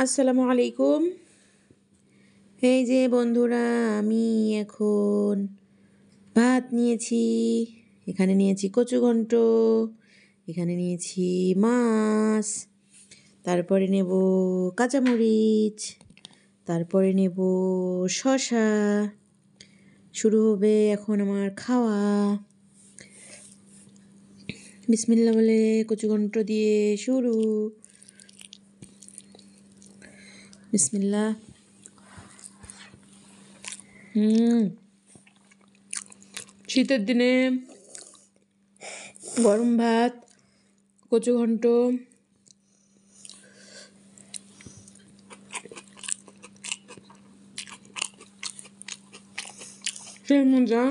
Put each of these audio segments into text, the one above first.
আসসালামু আলাইকুম। এই যে বন্ধুরা, আমি এখন ভাত নিয়েছি। এখানে নিয়েছি কচু ঘন্ট, এখানে নিয়েছি মাছ, তারপরে নেব কাঁচামরিচ, তারপরে নেব শসা। শুরু হবে এখন আমার খাওয়া। বিসমিল্লাহ বলে কচু ঘন্ট দিয়ে শুরু। বিসমিল্লাহ। শীতের দিনে গরম ভাত, কচু ঘন্ট, সেই মজা।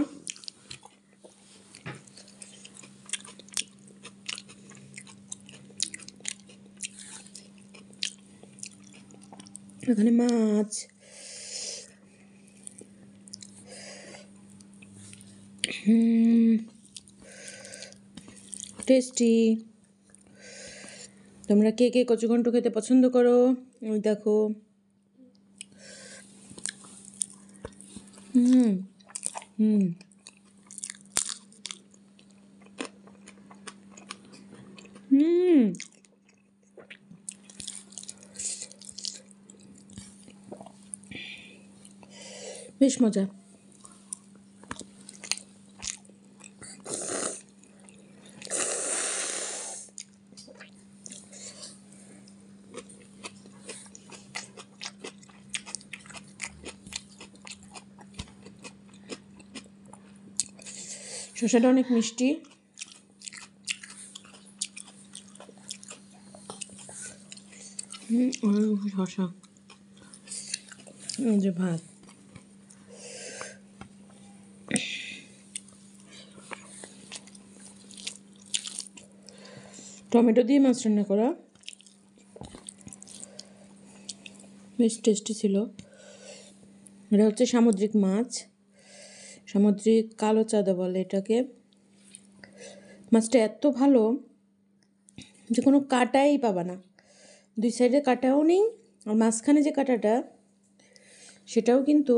এখানে মাছ, টেস্টি। তোমরা কে কে কচু ঘন্ট খেতে পছন্দ করো? ওই দেখো। হুম হুম হুম বেশ মজা। শসাটা অনেক মিষ্টি। শসা, যে ভাত। টমেটো দিয়ে মাছ রান্না করা, বেশ টেস্টি ছিল। এটা হচ্ছে সামুদ্রিক মাছ, সামুদ্রিক কালো চাঁদা বলে এটাকে। মাছটা এত ভালো যে কোনো কাঁটাই পাবা না, দুই সাইডে কাঁটাও নেই, আর মাঝখানে যে কাঁটাটা সেটাও কিন্তু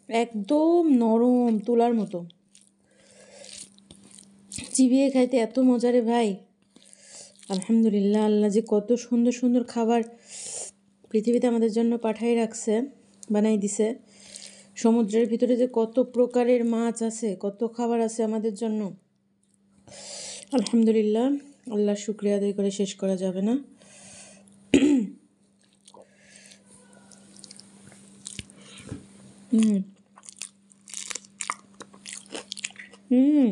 একদম নরম তুলার মতো। চিবিয়ে খাইতে এত মজা রে ভাই। আলহামদুলিল্লাহ, আল্লাহ যে কত সুন্দর সুন্দর খাবার পৃথিবীতে আমাদের জন্য পাঠাই রাখছে, বানাই দিছে। সমুদ্রের ভিতরে যে কত প্রকারের মাছ আছে, কত খাবার আছে আমাদের জন্য। আলহামদুলিল্লাহ, আল্লাহর শুকরিয়া আদায় করে শেষ করা যাবে না। হুম হুম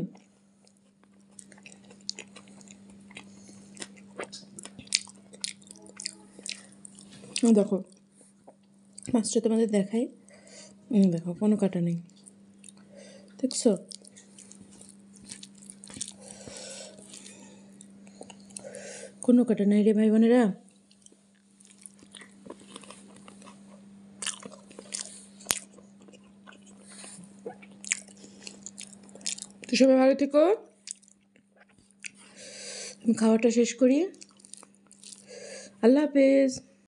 দেখো মাছটা তোমাদের দেখাই। দেখো কোনো কাটা নেই, দেখছো? কোনো কাটা নাই রে ভাই বোনেরা। তো সবাই ভালো থেকো। আমি খাওয়াটা শেষ করি। আল্লাহ হাফেজ।